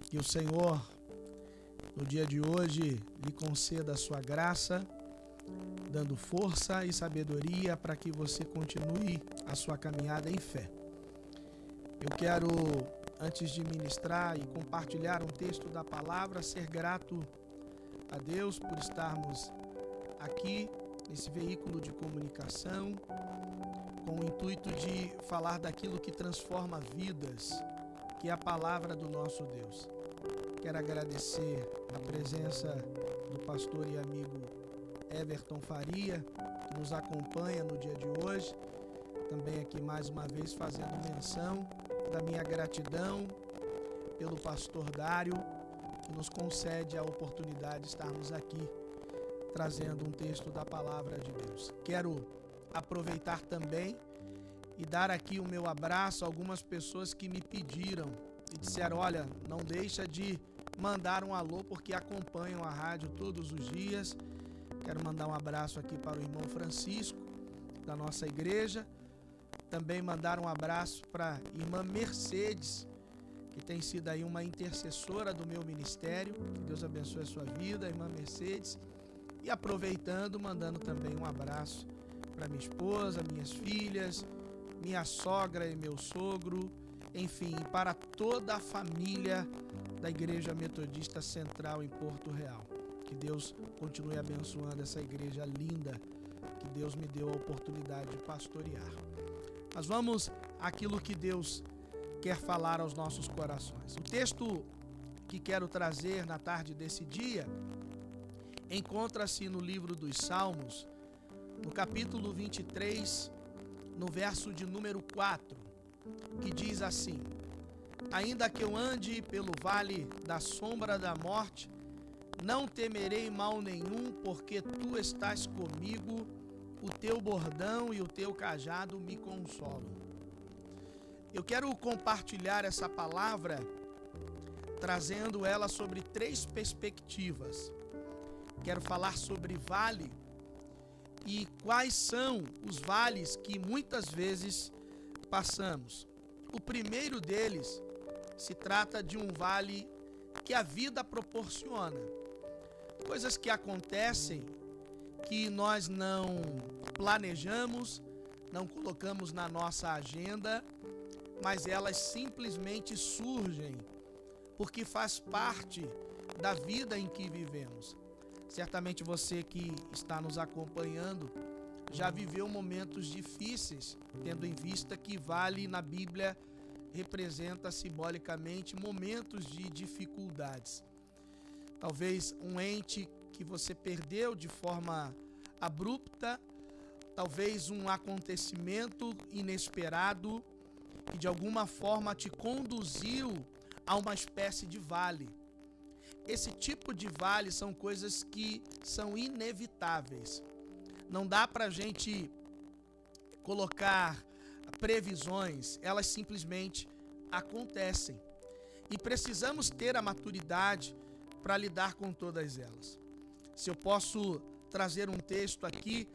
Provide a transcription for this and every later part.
Que o Senhor, no dia de hoje, lhe conceda a sua graça, dando força e sabedoria para que você continue a sua caminhada em fé. Eu quero, antes de ministrar e compartilhar um texto da palavra, ser grato a Deus por estarmos aqui nesse veículo de comunicação com o intuito de falar daquilo que transforma vidas, que é a palavra do nosso Deus. Quero agradecer a presença do pastor e amigo Everton Faria, que nos acompanha no dia de hoje. Também aqui mais uma vez fazendo menção da minha gratidão pelo pastor Dário, que nos concede a oportunidade de estarmos aqui trazendo um texto da palavra de Deus. Quero aproveitar também e dar aqui o meu abraço a algumas pessoas que me pediram e disseram: olha, não deixa de mandar um alô porque acompanham a rádio todos os dias. Quero mandar um abraço aqui para o irmão Francisco, da nossa igreja. Também mandar um abraço para a irmã Mercedes, que tem sido aí uma intercessora do meu ministério. Que Deus abençoe a sua vida, irmã Mercedes. E aproveitando, mandando também um abraço para minha esposa, minhas filhas, minha sogra e meu sogro, enfim, para toda a família da Igreja Metodista Central em Porto Real. Que Deus continue abençoando essa igreja linda que Deus me deu a oportunidade de pastorear. Mas vamos àquilo que Deus quer falar aos nossos corações. O texto que quero trazer na tarde desse dia encontra-se no livro dos Salmos, no capítulo 23, no verso de número 4, que diz assim: ainda que eu ande pelo vale da sombra da morte, não temerei mal nenhum, porque tu estás comigo, o teu bordão e o teu cajado me consolam. Eu quero compartilhar essa palavra, trazendo ela sobre três perspectivas. Quero falar sobre vale e quais são os vales que muitas vezes passamos. O primeiro deles se trata de um vale que a vida proporciona. Coisas que acontecem que nós não planejamos, não colocamos na nossa agenda, mas elas simplesmente surgem porque faz parte da vida em que vivemos. Certamente você que está nos acompanhando já viveu momentos difíceis, tendo em vista que vale na Bíblia representa simbolicamente momentos de dificuldades. Talvez um ente que você perdeu de forma abrupta, talvez um acontecimento inesperado que de alguma forma te conduziu a uma espécie de vale. Esse tipo de vale são coisas que são inevitáveis. Não dá para a gente colocar previsões, elas simplesmente acontecem. E precisamos ter a maturidade para lidar com todas elas. Se eu posso trazer um texto aqui,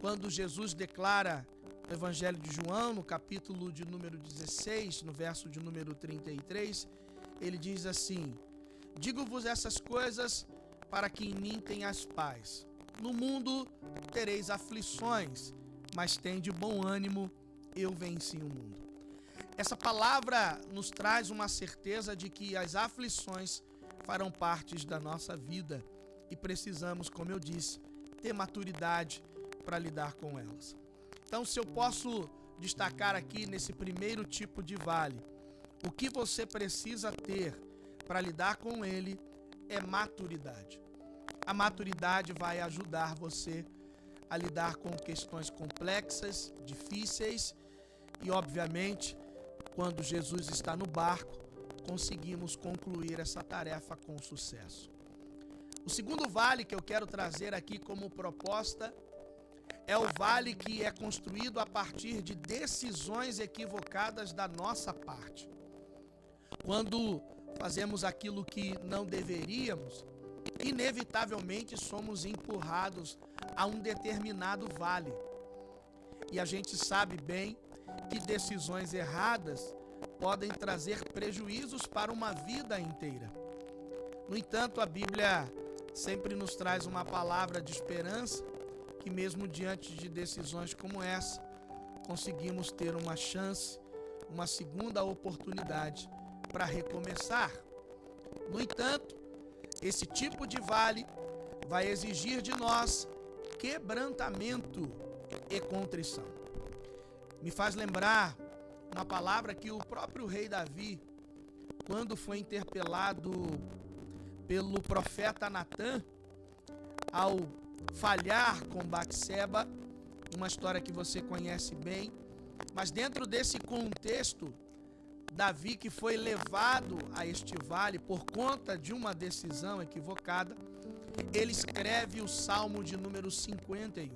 quando Jesus declara no Evangelho de João, no capítulo de número 16, no verso de número 33, ele diz assim: digo-vos essas coisas para que em mim tenhas paz. No mundo tereis aflições, mas tende bom ânimo, eu venci o mundo. Essa palavra nos traz uma certeza de que as aflições farão parte da nossa vida e precisamos, como eu disse, ter maturidade para lidar com elas. Então, se eu posso destacar aqui nesse primeiro tipo de vale, o que você precisa ter para lidar com ele é maturidade. A maturidade vai ajudar você a lidar com questões complexas, difíceis e, obviamente, quando Jesus está no barco, conseguimos concluir essa tarefa com sucesso. O segundo vale que eu quero trazer aqui como proposta é o vale que é construído a partir de decisões equivocadas da nossa parte. Quando fazemos aquilo que não deveríamos, inevitavelmente somos empurrados a um determinado vale. E a gente sabe bem que decisões erradas podem trazer prejuízos para uma vida inteira. No entanto, a Bíblia sempre nos traz uma palavra de esperança, que mesmo diante de decisões como essa, conseguimos ter uma chance, uma segunda oportunidade para recomeçar. No entanto, esse tipo de vale vai exigir de nós quebrantamento e contrição. Me faz lembrar uma palavra que o próprio rei Davi, quando foi interpelado pelo profeta Natã, ao falhar com Batseba, uma história que você conhece bem, mas dentro desse contexto, Davi, que foi levado a este vale por conta de uma decisão equivocada, ele escreve o Salmo de número 51.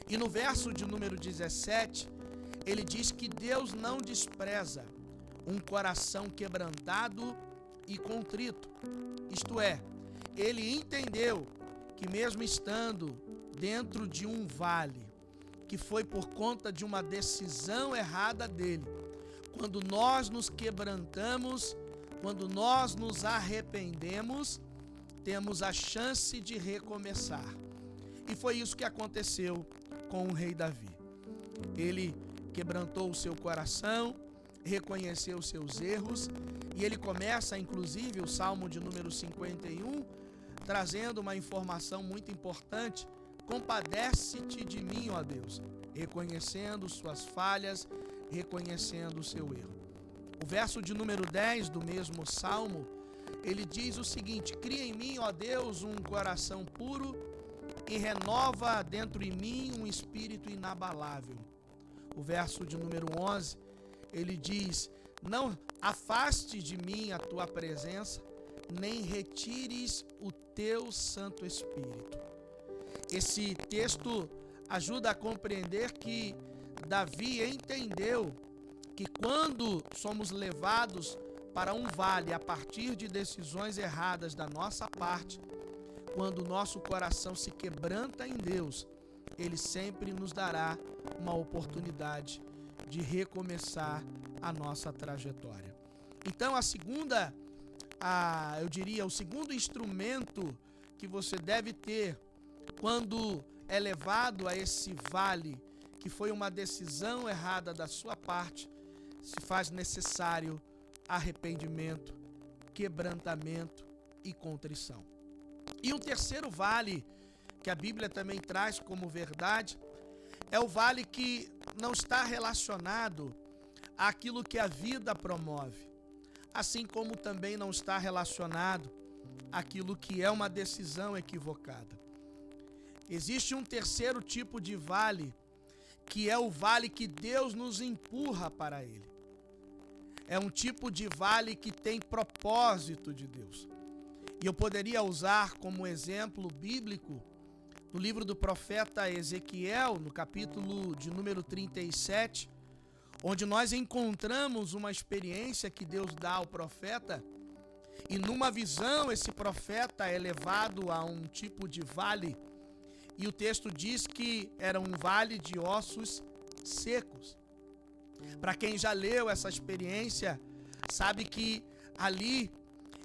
E no verso de número 17, ele diz que Deus não despreza um coração quebrantado e contrito. Isto é, ele entendeu que mesmo estando dentro de um vale, que foi por conta de uma decisão errada dele, quando nós nos quebrantamos, quando nós nos arrependemos, temos a chance de recomeçar. E foi isso que aconteceu com o rei Davi. Ele quebrantou o seu coração, reconheceu os seus erros, e ele começa, inclusive, o Salmo de número 51, trazendo uma informação muito importante: compadece-te de mim, ó Deus, reconhecendo suas falhas, reconhecendo o seu erro. O verso de número 10 do mesmo Salmo, ele diz o seguinte: cria em mim, ó Deus, um coração puro e renova dentro de mim um espírito inabalável. O verso de número 11, ele diz: não afaste de mim a tua presença, nem retires o teu Santo Espírito. Esse texto ajuda a compreender que Davi entendeu que quando somos levados para um vale a partir de decisões erradas da nossa parte, quando o nosso coração se quebranta em Deus, Ele sempre nos dará uma oportunidade de recomeçar a nossa trajetória. Então, o segundo instrumento que você deve ter quando é levado a esse vale, que foi uma decisão errada da sua parte, se faz necessário arrependimento, quebrantamento e contrição. E um terceiro vale que a Bíblia também traz como verdade é o vale que não está relacionado àquilo que a vida promove, assim como também não está relacionado àquilo que é uma decisão equivocada. Existe um terceiro tipo de vale, que é o vale que Deus nos empurra para ele. É um tipo de vale que tem propósito de Deus. E eu poderia usar como exemplo bíblico no livro do profeta Ezequiel, no capítulo de número 37, onde nós encontramos uma experiência que Deus dá ao profeta, e numa visão esse profeta é levado a um tipo de vale, e o texto diz que era um vale de ossos secos. Para quem já leu essa experiência, sabe que ali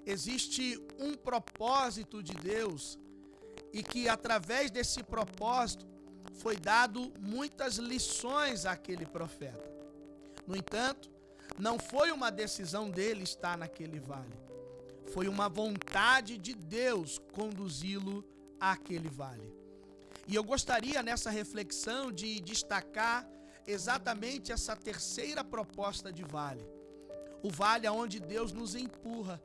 existe um propósito de Deus e que através desse propósito foi dado muitas lições àquele profeta. No entanto, não foi uma decisão dele estar naquele vale. Foi uma vontade de Deus conduzi-lo àquele vale. E eu gostaria nessa reflexão de destacar exatamente essa terceira proposta de vale. O vale aonde Deus nos empurra.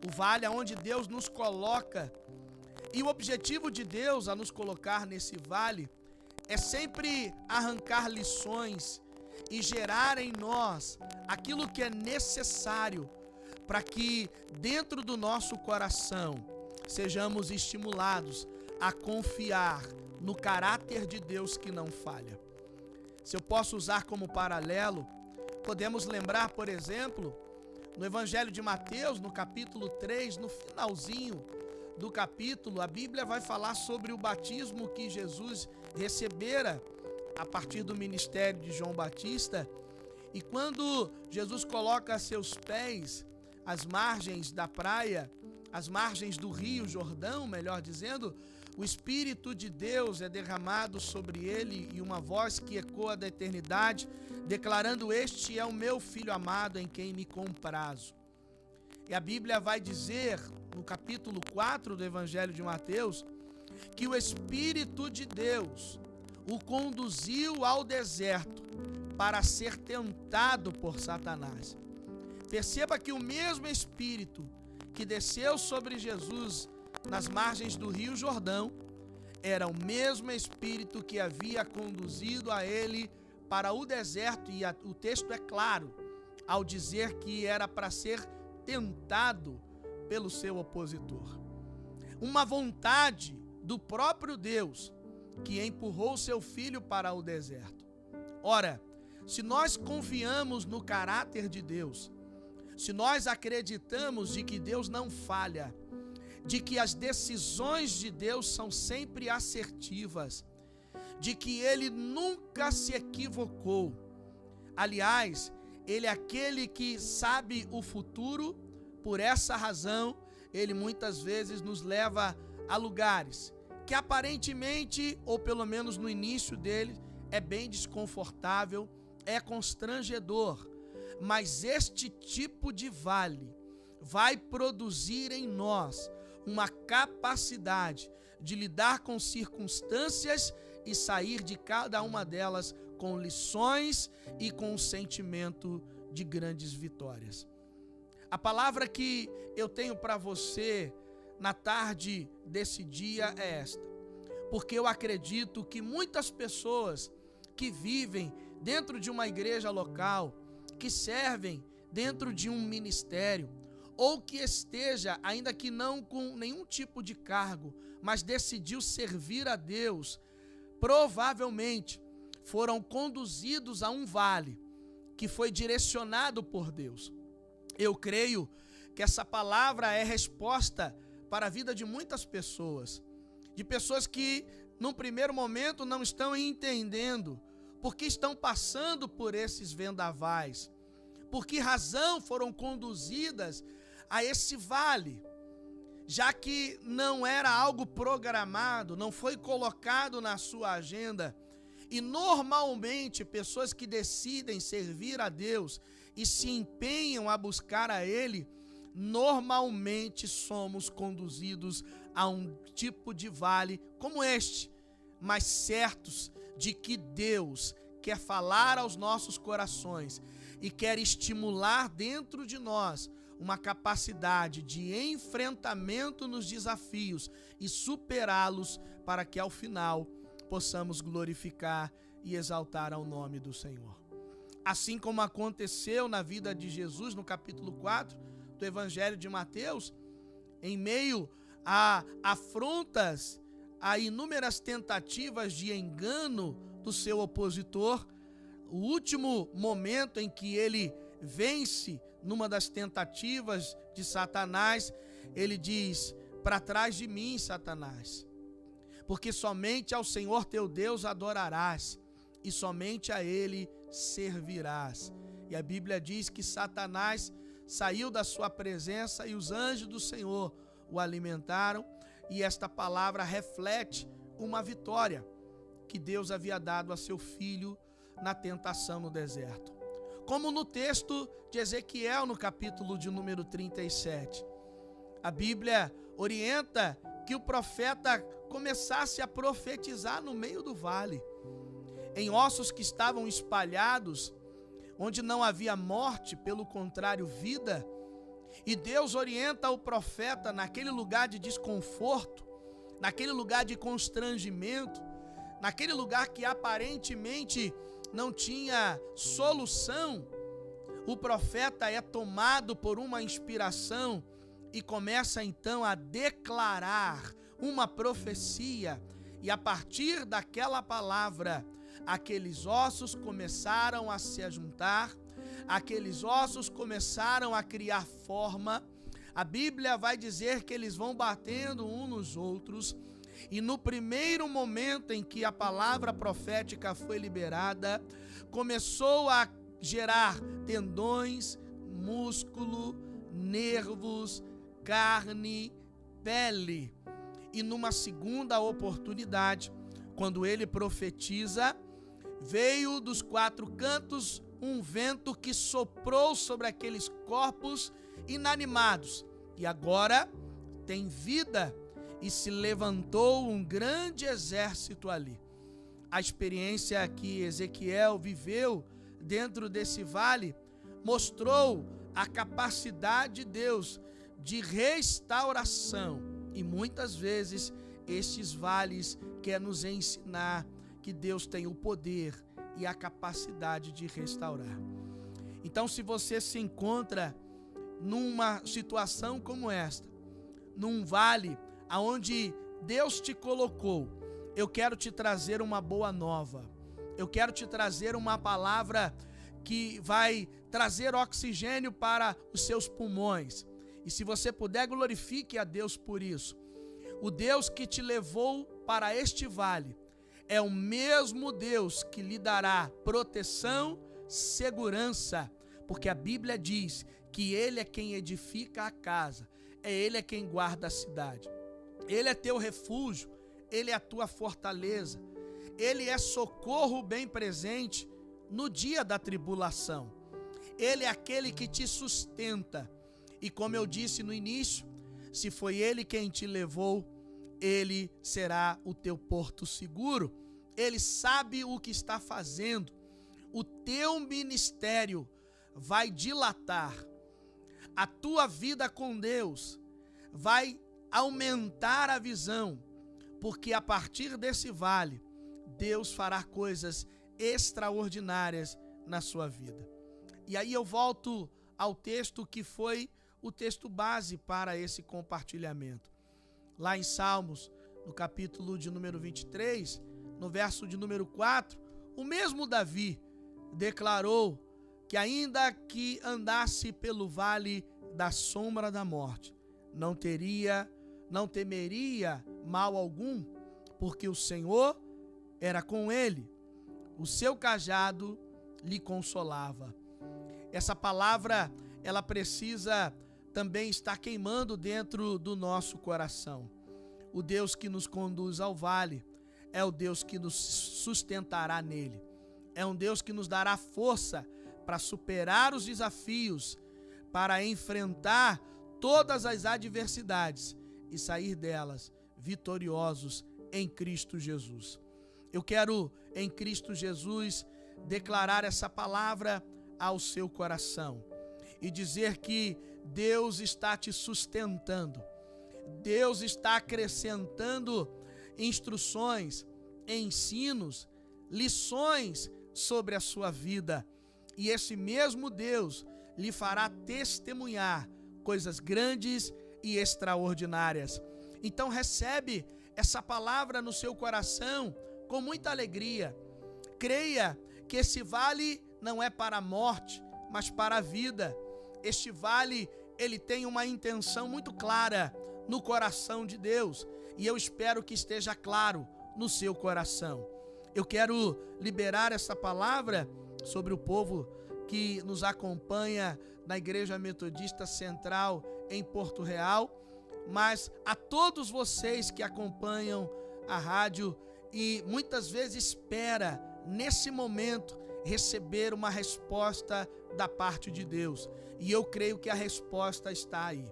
O vale aonde Deus nos coloca. E o objetivo de Deus a nos colocar nesse vale é sempre arrancar lições e gerar em nós aquilo que é necessário para que dentro do nosso coração sejamos estimulados a confiar no caráter de Deus que não falha. Se eu posso usar como paralelo, podemos lembrar, por exemplo, no Evangelho de Mateus, no capítulo 3, no finalzinho do capítulo, a Bíblia vai falar sobre o batismo que Jesus recebera a partir do ministério de João Batista, E quando Jesus coloca seus pés às margens da praia, às margens do Rio Jordão, melhor dizendo, o Espírito de Deus é derramado sobre ele e uma voz que ecoa da eternidade, declarando: este é o meu Filho amado em quem me comprazo. E a Bíblia vai dizer, no capítulo 4 do Evangelho de Mateus, que o Espírito de Deus o conduziu ao deserto para ser tentado por Satanás. Perceba que o mesmo Espírito que desceu sobre Jesus nas margens do Rio Jordão era o mesmo Espírito que havia conduzido a ele para o deserto, e o texto é claro ao dizer que era para ser tentado pelo seu opositor. Uma vontade do próprio Deus que empurrou seu filho para o deserto. Ora, se nós confiamos no caráter de Deus, se nós acreditamos de que Deus não falha, de que as decisões de Deus são sempre assertivas, de que Ele nunca se equivocou. Aliás, Ele é aquele que sabe o futuro. Por essa razão, Ele muitas vezes nos leva a lugares que aparentemente, ou pelo menos no início dele, é bem desconfortável, é constrangedor. Mas este tipo de vale vai produzir em nós uma capacidade de lidar com circunstâncias e sair de cada uma delas com lições e com um sentimento de grandes vitórias. A palavra que eu tenho para você na tarde desse dia é esta, porque eu acredito que muitas pessoas que vivem dentro de uma igreja local, que servem dentro de um ministério, ou que esteja, ainda que não com nenhum tipo de cargo, mas decidiu servir a Deus, provavelmente foram conduzidos a um vale que foi direcionado por Deus. Eu creio que essa palavra é resposta para a vida de muitas pessoas, de pessoas que num primeiro momento não estão entendendo porque estão passando por esses vendavais, por que razão foram conduzidas a esse vale, já que não era algo programado, não foi colocado na sua agenda. E normalmente pessoas que decidem servir a Deus e se empenham a buscar a Ele, normalmente somos conduzidos a um tipo de vale como este, mas certos de que Deus quer falar aos nossos corações e quer estimular dentro de nós uma capacidade de enfrentamento nos desafios e superá-los para que ao final possamos glorificar e exaltar ao nome do Senhor. Assim como aconteceu na vida de Jesus no capítulo 4 do Evangelho de Mateus, em meio a afrontas, a inúmeras tentativas de engano do seu opositor, o último momento em que ele vence numa das tentativas de Satanás, ele diz: para trás de mim, Satanás, porque somente ao Senhor teu Deus adorarás e somente a Ele servirás. E a Bíblia diz que Satanás saiu da sua presença e os anjos do Senhor o alimentaram, e esta palavra reflete uma vitória que Deus havia dado a seu filho na tentação no deserto. Como no texto de Ezequiel, no capítulo de número 37, a Bíblia orienta que o profeta começasse a profetizar no meio do vale, em ossos que estavam espalhados, onde não havia morte, pelo contrário, vida. E Deus orienta o profeta naquele lugar de desconforto, naquele lugar de constrangimento, naquele lugar que aparentemente não tinha solução. O profeta é tomado por uma inspiração e começa então a declarar uma profecia, e a partir daquela palavra, aqueles ossos começaram a se ajuntar, aqueles ossos começaram a criar forma. A Bíblia vai dizer que eles vão batendo uns nos outros, e no primeiro momento em que a palavra profética foi liberada, começou a gerar tendões, músculo, nervos, carne, pele. E numa segunda oportunidade, quando ele profetiza, veio dos 4 cantos um vento que soprou sobre aqueles corpos inanimados. E agora tem vida, e se levantou um grande exército ali. A experiência que Ezequiel viveu dentro desse vale mostrou a capacidade de Deus de restauração. E muitas vezes estes vales querem nos ensinar que Deus tem o poder e a capacidade de restaurar. Então, se você se encontra numa situação como esta, num vale aonde Deus te colocou, eu quero te trazer uma boa nova. Eu quero te trazer uma palavra que vai trazer oxigênio para os seus pulmões. E se você puder, glorifique a Deus por isso. O Deus que te levou para este vale é o mesmo Deus que lhe dará proteção, segurança, porque a Bíblia diz que Ele é quem edifica a casa, Ele é quem guarda a cidade. Ele é teu refúgio, Ele é a tua fortaleza, Ele é socorro bem presente no dia da tribulação. Ele é aquele que te sustenta. E como eu disse no início, se foi Ele quem te levou, Ele será o teu porto seguro. Ele sabe o que está fazendo. O teu ministério vai dilatar. A tua vida com Deus vai aumentar a visão, porque a partir desse vale, Deus fará coisas extraordinárias na sua vida. E aí eu volto ao texto que foi o texto base para esse compartilhamento. Lá em Salmos, no capítulo de número 23, no verso de número 4, o mesmo Davi declarou que ainda que andasse pelo vale da sombra da morte, não temeria mal algum, porque o Senhor era com ele, o seu cajado lhe consolava. Essa palavra, ela precisa também estar queimando dentro do nosso coração. O Deus que nos conduz ao vale é o Deus que nos sustentará nele. É um Deus que nos dará força para superar os desafios, para enfrentar todas as adversidades e sair delas vitoriosos em Cristo Jesus. Eu quero, em Cristo Jesus, declarar essa palavra ao seu coração e dizer que Deus está te sustentando. Deus está acrescentando instruções, ensinos, lições sobre a sua vida. E esse mesmo Deus lhe fará testemunhar coisas grandes e extraordinárias. Então recebe essa palavra no seu coração com muita alegria. Creia que esse vale não é para a morte, mas para a vida. Este vale, ele tem uma intenção muito clara no coração de Deus, e eu espero que esteja claro no seu coração. Eu quero liberar essa palavra sobre o povo que nos acompanha na Igreja Metodista Central em Porto Real, mas a todos vocês que acompanham a rádio e muitas vezes espera nesse momento receber uma resposta da parte de Deus. E eu creio que a resposta está aí.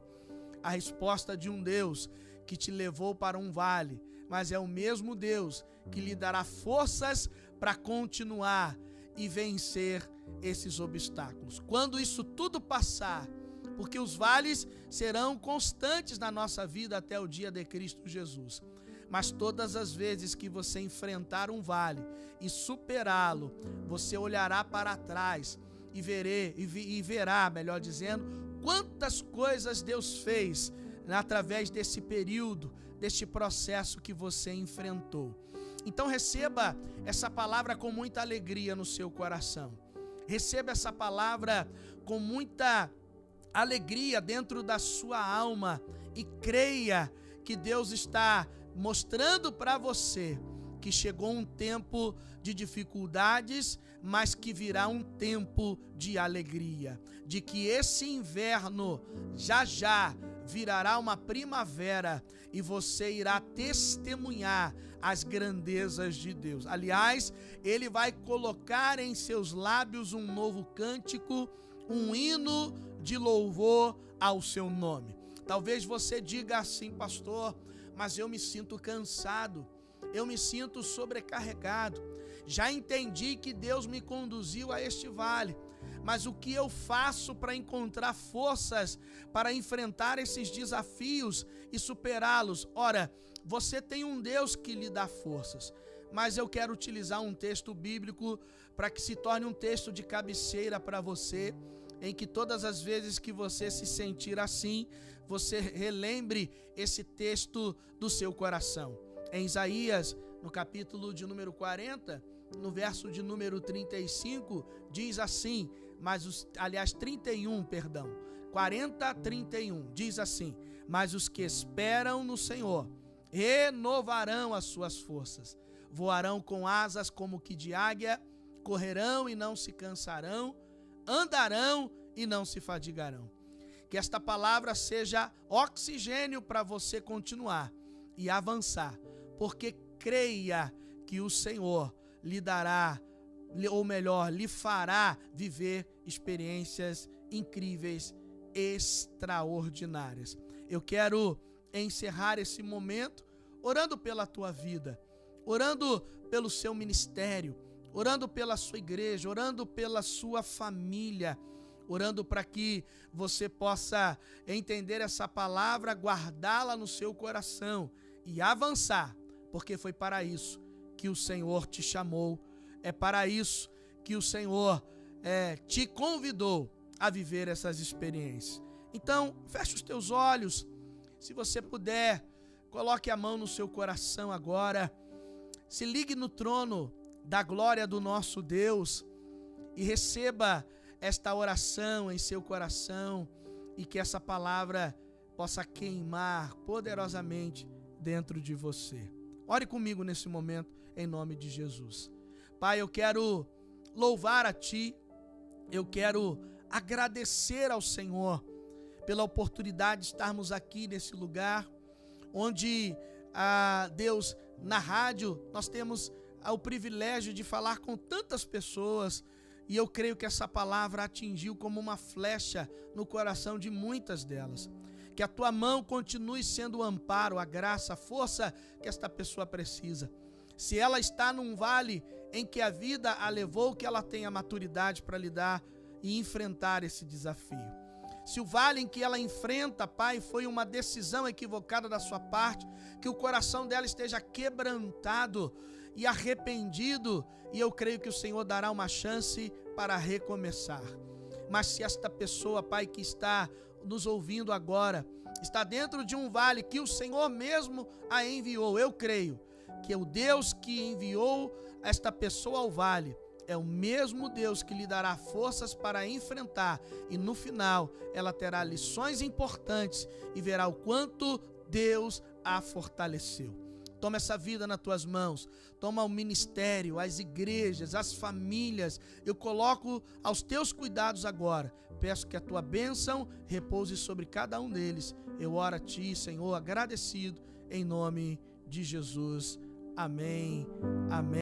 A resposta de um Deus que te levou para um vale, mas é o mesmo Deus que lhe dará forças para continuar e vencer esses obstáculos. Quando isso tudo passar, porque os vales serão constantes na nossa vida até o dia de Cristo Jesus. Mas todas as vezes que você enfrentar um vale e superá-lo, você olhará para trás e verá, melhor dizendo, quantas coisas Deus fez através desse período, deste processo que você enfrentou. Então receba essa palavra com muita alegria no seu coração. Receba essa palavra com muita alegria dentro da sua alma e creia que Deus está mostrando para você que chegou um tempo de dificuldades, mas que virá um tempo de alegria, de que esse inverno já virará uma primavera e você irá testemunhar as grandezas de Deus. Aliás, Ele vai colocar em seus lábios um novo cântico, um hino de louvor ao seu nome. Talvez você diga assim: pastor, mas eu me sinto cansado, eu me sinto sobrecarregado. Já entendi que Deus me conduziu a este vale, mas o que eu faço para encontrar forças para enfrentar esses desafios e superá-los? Ora, você tem um Deus que lhe dá forças, mas eu quero utilizar um texto bíblico para que se torne um texto de cabeceira para você, em que todas as vezes que você se sentir assim, você relembre esse texto do seu coração. Em Isaías, no capítulo de número 40, no verso de número 35, diz assim, 40, 31, diz assim: mas os que esperam no Senhor renovarão as suas forças, voarão com asas como que de águia, correrão e não se cansarão, andarão e não se fadigarão. Que esta palavra seja oxigênio para você continuar e avançar, porque creia que o Senhor lhe dará, ou melhor, lhe fará viver experiências incríveis, extraordinárias. Eu quero encerrar esse momento orando pela tua vida, orando pelo seu ministério, orando pela sua igreja, orando pela sua família, orando para que você possa entender essa palavra, guardá-la no seu coração e avançar, porque foi para isso que o Senhor te chamou, é para isso que o Senhor te convidou a viver essas experiências. Então, feche os teus olhos, se você puder, coloque a mão no seu coração agora, se ligue no trono da glória do nosso Deus e receba esta oração em seu coração e que essa palavra possa queimar poderosamente dentro de você. Ore comigo nesse momento, em nome de Jesus. Pai, eu quero louvar a Ti, eu quero agradecer ao Senhor pela oportunidade de estarmos aqui nesse lugar, onde, Deus, na rádio, nós temos o privilégio de falar com tantas pessoas, e eu creio que essa palavra atingiu como uma flecha no coração de muitas delas. Que a Tua mão continue sendo o amparo, a graça, a força que esta pessoa precisa. Se ela está num vale em que a vida a levou, que ela tenha maturidade para lidar e enfrentar esse desafio. Se o vale em que ela enfrenta, Pai, foi uma decisão equivocada da sua parte, que o coração dela esteja quebrantado e arrependido, e eu creio que o Senhor dará uma chance para recomeçar. Mas se esta pessoa, Pai, que está nos ouvindo agora, está dentro de um vale que o Senhor mesmo a enviou, eu creio que o Deus que enviou esta pessoa ao vale é o mesmo Deus que lhe dará forças para enfrentar, e no final ela terá lições importantes e verá o quanto Deus a fortaleceu. Toma essa vida nas tuas mãos, toma o ministério, as igrejas, as famílias, eu coloco aos teus cuidados agora. Peço que a tua bênção repouse sobre cada um deles. Eu oro a Ti, Senhor, agradecido, em nome de Jesus. Amém. Amém.